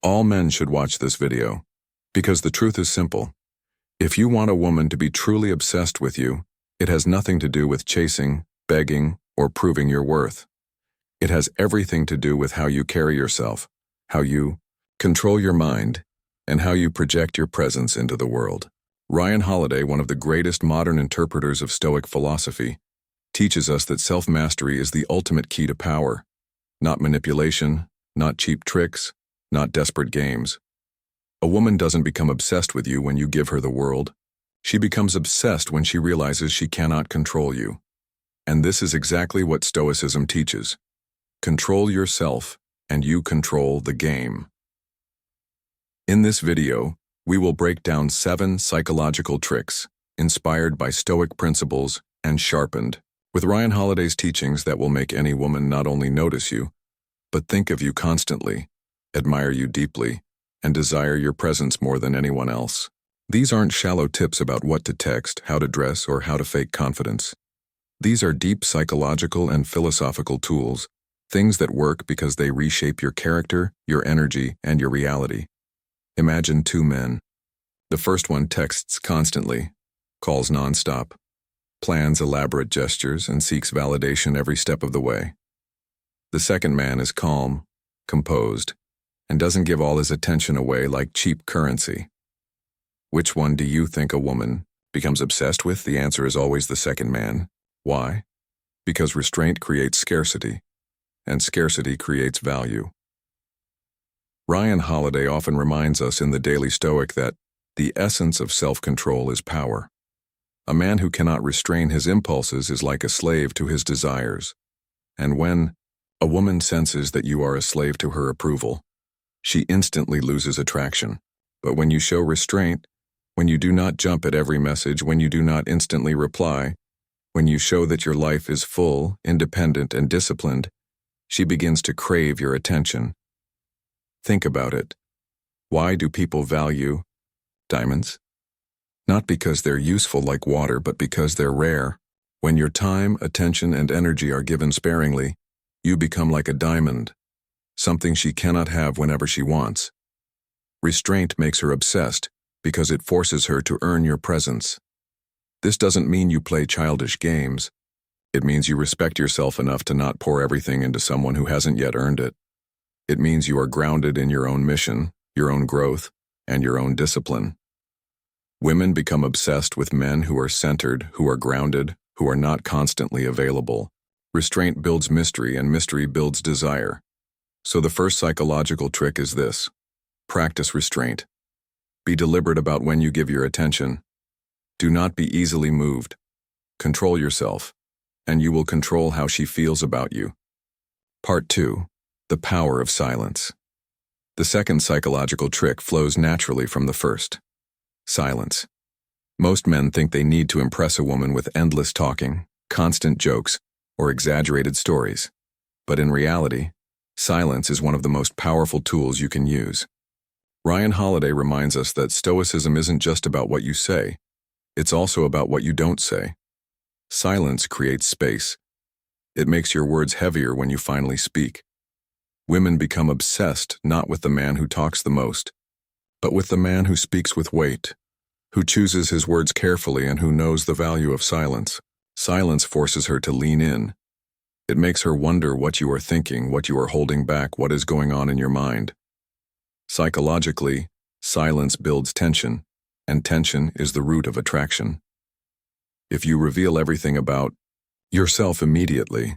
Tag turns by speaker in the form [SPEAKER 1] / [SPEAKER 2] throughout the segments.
[SPEAKER 1] All men should watch this video, because the truth is simple. If you want a woman to be truly obsessed with you, it has nothing to do with chasing, begging, or proving your worth. It has everything to do with how you carry yourself, how you control your mind, and how you project your presence into the world. Ryan Holiday, one of the greatest modern interpreters of Stoic philosophy, teaches us that self-mastery is the ultimate key to power. Not manipulation, not cheap tricks, not desperate games. A woman doesn't become obsessed with you when you give her the world. She becomes obsessed when she realizes she cannot control you. And this is exactly what Stoicism teaches. Control yourself, and you control the game. In this video, we will break down 7 psychological tricks, inspired by Stoic principles and sharpened with Ryan Holiday's teachings that will make any woman not only notice you, but think of you constantly, admire you deeply, and desire your presence more than anyone else. These aren't shallow tips about what to text, how to dress, or how to fake confidence. These are deep psychological and philosophical tools, things that work because they reshape your character, your energy, and your reality. Imagine 2 men. The first one texts constantly, calls nonstop, plans elaborate gestures, and seeks validation every step of the way. The second man is calm, composed, and doesn't give all his attention away like cheap currency. Which one do you think a woman becomes obsessed with? The answer is always the second man. Why? Because restraint creates scarcity, and scarcity creates value. Ryan Holiday often reminds us in the Daily Stoic that the essence of self-control is power. A man who cannot restrain his impulses is like a slave to his desires. And when a woman senses that you are a slave to her approval, she instantly loses attraction. But when you show restraint, when you do not jump at every message, when you do not instantly reply, when you show that your life is full, independent, and disciplined, she begins to crave your attention. Think about it. Why do people value diamonds? Not because they're useful like water, but because they're rare. When your time, attention, and energy are given sparingly, you become like a diamond, something she cannot have whenever she wants. Restraint makes her obsessed because it forces her to earn your presence. This doesn't mean you play childish games. It means you respect yourself enough to not pour everything into someone who hasn't yet earned it. It means you are grounded in your own mission, your own growth, and your own discipline. Women become obsessed with men who are centered, who are grounded, who are not constantly available. Restraint builds mystery, and mystery builds desire. So the first psychological trick is this: practice restraint. Be deliberate about when you give your attention. Do not be easily moved. Control yourself, and you will control how she feels about you. Part 2. The power of silence. The second psychological trick flows naturally from the first. Silence. Most men think they need to impress a woman with endless talking, constant jokes, or exaggerated stories. But in reality, silence is one of the most powerful tools you can use. Ryan Holiday reminds us that Stoicism isn't just about what you say, it's also about what you don't say. Silence creates space. It makes your words heavier when you finally speak. Women become obsessed not with the man who talks the most, but with the man who speaks with weight, who chooses his words carefully, and who knows the value of silence. Silence forces her to lean in. It makes her wonder what you are thinking, what you are holding back, what is going on in your mind. Psychologically, silence builds tension, and tension is the root of attraction. If you reveal everything about yourself immediately,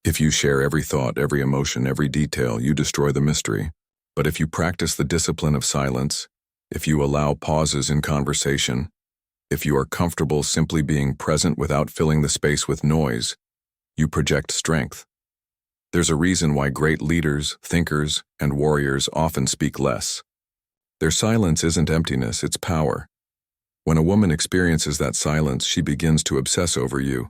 [SPEAKER 1] if you share every thought, every emotion, every detail, you destroy the mystery. But if you practice the discipline of silence, if you allow pauses in conversation, if you are comfortable simply being present without filling the space with noise, you project strength. There's a reason why great leaders, thinkers, and warriors often speak less. Their silence isn't emptiness, it's power. When a woman experiences that silence, she begins to obsess over you.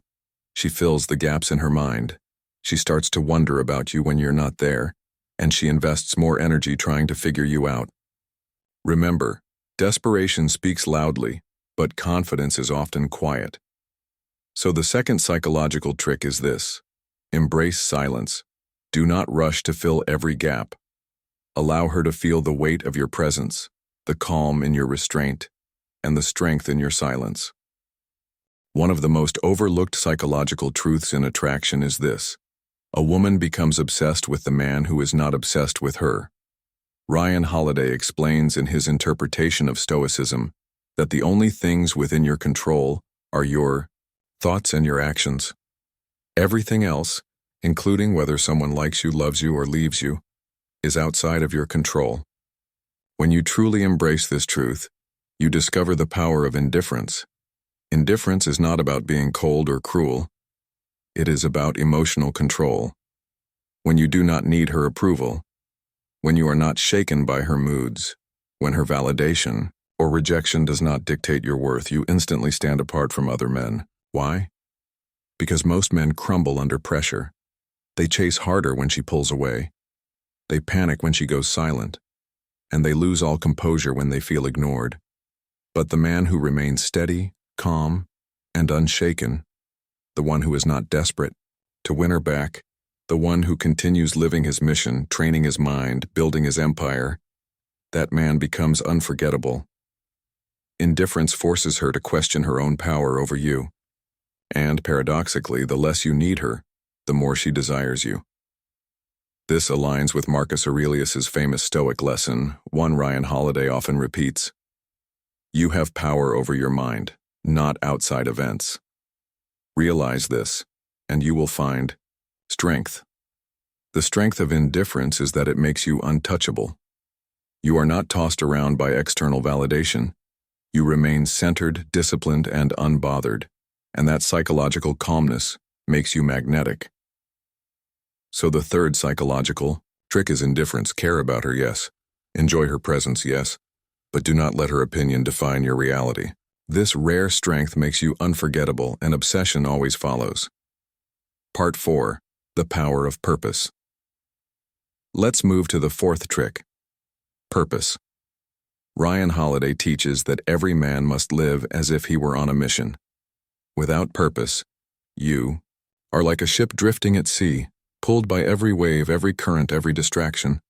[SPEAKER 1] She fills the gaps in her mind. She starts to wonder about you when you're not there, and she invests more energy trying to figure you out. Remember, desperation speaks loudly, but confidence is often quiet. So the second psychological trick is this: embrace silence. Do not rush to fill every gap. Allow her to feel the weight of your presence, the calm in your restraint, and the strength in your silence. One of the most overlooked psychological truths in attraction is this: a woman becomes obsessed with the man who is not obsessed with her. Ryan Holiday explains in his interpretation of Stoicism that the only things within your control are your thoughts and your actions. Everything else, including whether someone likes you, loves you, or leaves you, is outside of your control. When you truly embrace this truth, you discover the power of indifference. Indifference is not about being cold or cruel. It is about emotional control. When you do not need her approval, when you are not shaken by her moods, when her validation or rejection does not dictate your worth, you instantly stand apart from other men. Why? Because most men crumble under pressure. They chase harder when she pulls away. They panic when she goes silent. And they lose all composure when they feel ignored. But the man who remains steady, calm, and unshaken, the one who is not desperate to win her back, the one who continues living his mission, training his mind, building his empire, that man becomes unforgettable. Indifference forces her to question her own power over you. And paradoxically, the less you need her, the more she desires you. This aligns with Marcus Aurelius's famous Stoic lesson, one Ryan Holiday often repeats: you have power over your mind, not outside events. Realize this, and you will find strength. The strength of indifference is that it makes you untouchable. You are not tossed around by external validation. You remain centered, disciplined, and unbothered, and that psychological calmness makes you magnetic. So the third psychological trick is indifference. Care about her, yes. Enjoy her presence, yes. But do not let her opinion define your reality. This rare strength makes you unforgettable, and obsession always follows. Part 4. The power of purpose. Let's move to the fourth trick: purpose. Ryan Holiday teaches that every man must live as if he were on a mission. Without purpose, you are like a ship drifting at sea, pulled by every wave, every current, every distraction.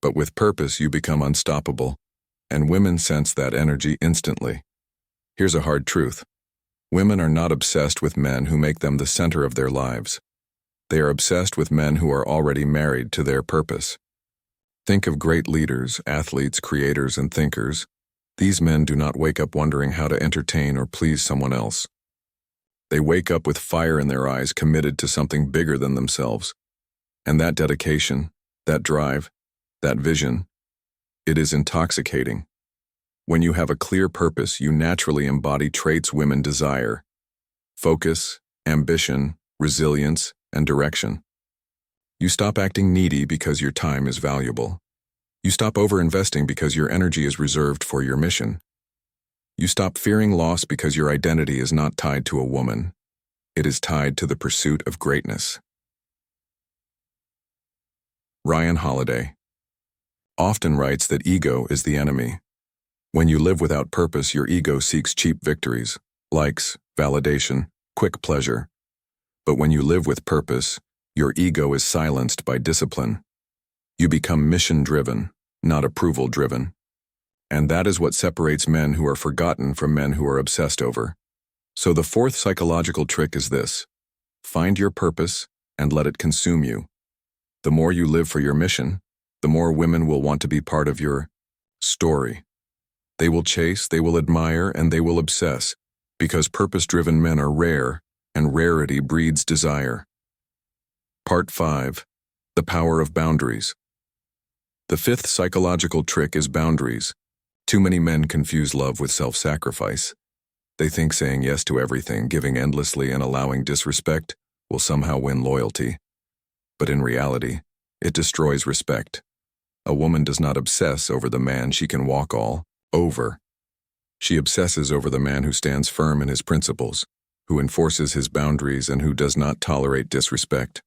[SPEAKER 1] But with purpose, you become unstoppable, and women sense that energy instantly. Here's a hard truth: women are not obsessed with men who make them the center of their lives. They are obsessed with men who are already married to their purpose. Think of great leaders, athletes, creators, and thinkers. These men do not wake up wondering how to entertain or please someone else. They wake up with fire in their eyes, committed to something bigger than themselves. And that dedication, that drive, that vision, it is intoxicating. When you have a clear purpose, you naturally embody traits women desire: focus, ambition, resilience, and direction. You stop acting needy because your time is valuable. You stop over-investing because your energy is reserved for your mission. You stop fearing loss because your identity is not tied to a woman. It is tied to the pursuit of greatness. Ryan Holiday often writes that ego is the enemy. When you live without purpose, your ego seeks cheap victories, likes, validation, quick pleasure. But when you live with purpose, your ego is silenced by discipline. You become mission-driven, not approval-driven. And that is what separates men who are forgotten from men who are obsessed over. So the fourth psychological trick is this: find your purpose and let it consume you. The more you live for your mission, the more women will want to be part of your story. They will chase, they will admire, and they will obsess, because purpose-driven men are rare, and rarity breeds desire. Part 5. The power of boundaries. The fifth psychological trick is boundaries. Too many men confuse love with self-sacrifice. They think saying yes to everything, giving endlessly, and allowing disrespect will somehow win loyalty. But in reality, it destroys respect. A woman does not obsess over the man she can walk all over. She obsesses over the man who stands firm in his principles, who enforces his boundaries, and who does not tolerate disrespect.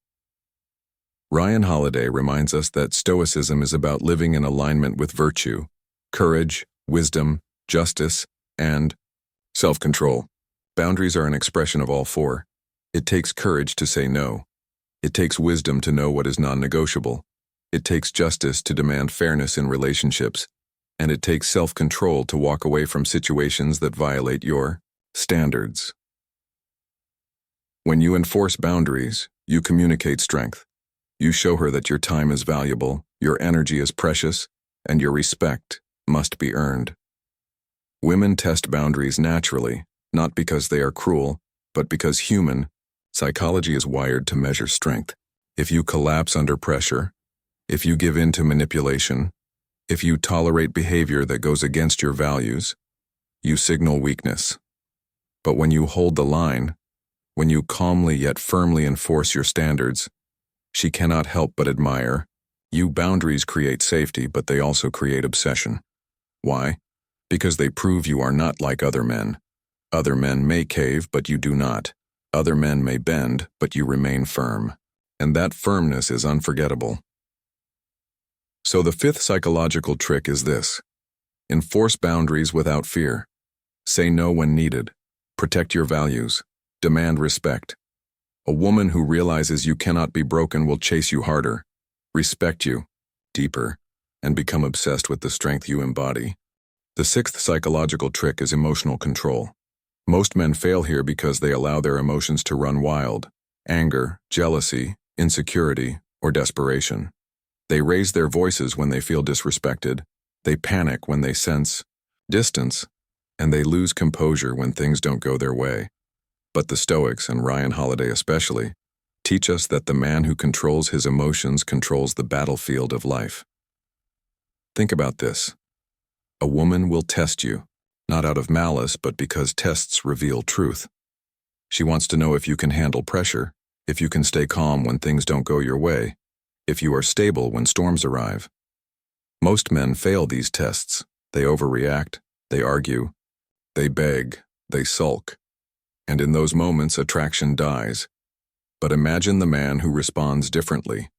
[SPEAKER 1] Ryan Holiday reminds us that Stoicism is about living in alignment with virtue, courage, wisdom, justice, and self-control. Boundaries are an expression of all four. It takes courage to say no. It takes wisdom to know what is non-negotiable. It takes justice to demand fairness in relationships, and it takes self-control to walk away from situations that violate your standards. When you enforce boundaries, you communicate strength. You show her that your time is valuable, your energy is precious, and your respect must be earned. Women test boundaries naturally, not because they are cruel, but because human psychology is wired to measure strength. If you collapse under pressure, if you give in to manipulation, if you tolerate behavior that goes against your values, you signal weakness. But when you hold the line, when you calmly yet firmly enforce your standards, she cannot help but admire. You boundaries create safety, but they also create obsession. Why? Because they prove you are not like other men. Other men may cave, but you do not. Other men may bend, but you remain firm. And that firmness is unforgettable. So the fifth psychological trick is this: enforce boundaries without fear. Say no when needed. Protect your values. Demand respect. A woman who realizes you cannot be broken will chase you harder, respect you deeper, and become obsessed with the strength you embody. The sixth psychological trick is emotional control. Most men fail here because they allow their emotions to run wild: anger, jealousy, insecurity, or desperation. They raise their voices when they feel disrespected, they panic when they sense distance, and they lose composure when things don't go their way. But the Stoics, and Ryan Holiday especially, teach us that the man who controls his emotions controls the battlefield of life. Think about this. A woman will test you, not out of malice, but because tests reveal truth. She wants to know if you can handle pressure, if you can stay calm when things don't go your way, if you are stable when storms arrive. Most men fail these tests. They overreact, they argue, they beg, they sulk. And in those moments, attraction dies. But imagine the man who responds differently.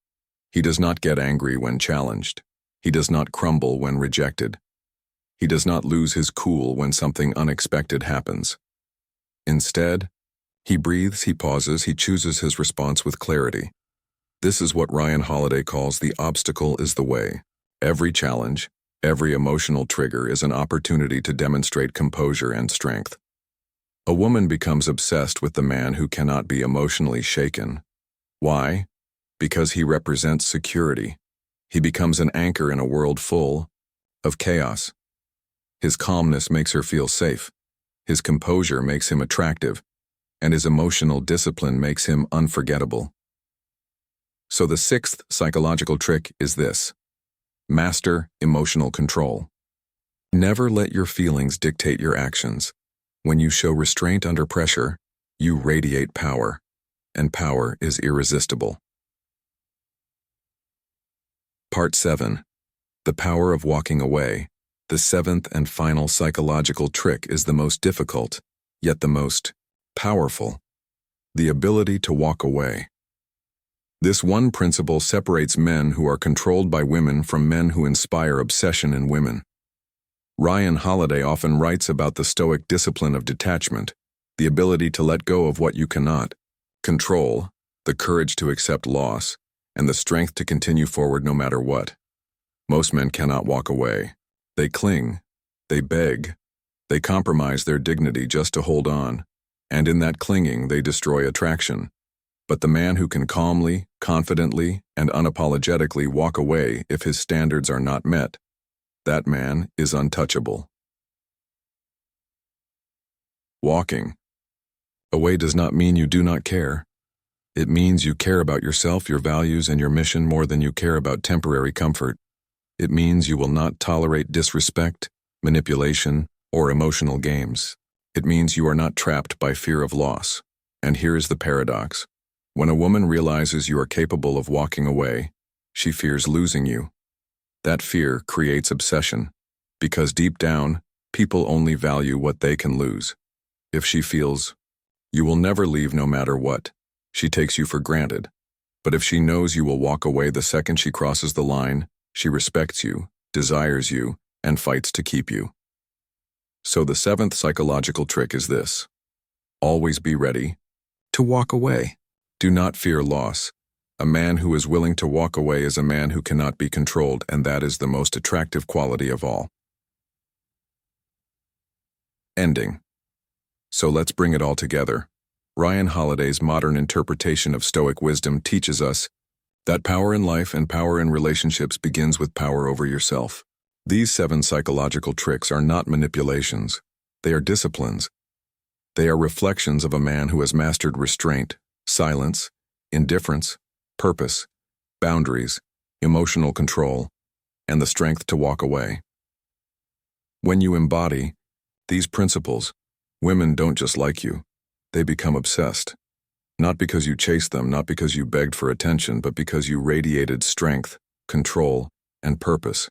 [SPEAKER 1] He does not get angry when challenged. He does not crumble when rejected. He does not lose his cool when something unexpected happens. Instead, he breathes, he pauses, he chooses his response with clarity. This is what Ryan Holiday calls the obstacle is the way. Every challenge, every emotional trigger is an opportunity to demonstrate composure and strength. A woman becomes obsessed with the man who cannot be emotionally shaken. Why? Because he represents security. He becomes an anchor in a world full of chaos. His calmness makes her feel safe. His composure makes him attractive, and his emotional discipline makes him unforgettable. So the sixth psychological trick is this: master emotional control. Never let your feelings dictate your actions. When you show restraint under pressure, you radiate power, and power is irresistible. Part 7. The power of walking away. The seventh and final psychological trick is the most difficult, yet the most powerful: the ability to walk away. This one principle separates men who are controlled by women from men who inspire obsession in women. Ryan Holiday often writes about the Stoic discipline of detachment, the ability to let go of what you cannot control, the courage to accept loss, and the strength to continue forward no matter what. Most men cannot walk away. They cling, they beg, they compromise their dignity just to hold on, and in that clinging they destroy attraction. But the man who can calmly, confidently, and unapologetically walk away if his standards are not met, that man is untouchable. Walking away does not mean you do not care. It means you care about yourself, your values, and your mission more than you care about temporary comfort. It means you will not tolerate disrespect, manipulation, or emotional games. It means you are not trapped by fear of loss. And here is the paradox. When a woman realizes you are capable of walking away, she fears losing you. That fear creates obsession, because deep down, people only value what they can lose. If she feels, you will never leave no matter what, she takes you for granted. But if she knows you will walk away the second she crosses the line, she respects you, desires you, and fights to keep you. So the seventh psychological trick is this: always be ready to walk away. Do not fear loss. A man who is willing to walk away is a man who cannot be controlled, and that is the most attractive quality of all. Ending. So let's bring it all together. Ryan Holiday's modern interpretation of Stoic wisdom teaches us that power in life and power in relationships begins with power over yourself. These 7 psychological tricks are not manipulations. They are disciplines. They are reflections of a man who has mastered restraint, silence, indifference, purpose, boundaries, emotional control, and the strength to walk away. When you embody these principles, women don't just like you. They become obsessed. Not because you chased them, not because you begged for attention, but because you radiated strength, control, and purpose.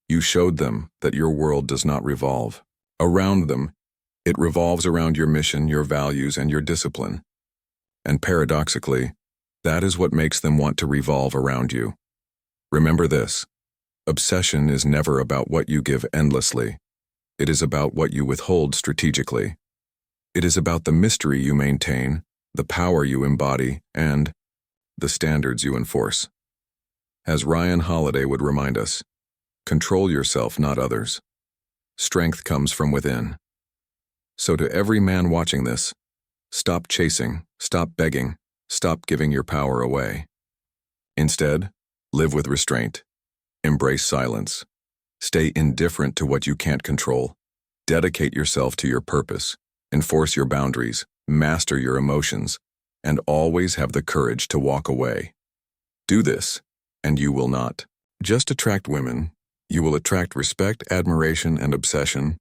[SPEAKER 1] You showed them that your world does not revolve around them. It revolves around your mission, your values, and your discipline. And paradoxically, that is what makes them want to revolve around you. Remember this: obsession is never about what you give endlessly. It is about what you withhold strategically. It is about the mystery you maintain, the power you embody, and the standards you enforce. As Ryan Holiday would remind us, control yourself, not others. Strength comes from within. So to every man watching this, stop chasing, stop begging, stop giving your power away. Instead, live with restraint. Embrace silence. Stay indifferent to what you can't control. Dedicate yourself to your purpose. Enforce your boundaries. Master your emotions. And always have the courage to walk away. Do this, and you will not just attract women. You will attract respect, admiration, and obsession,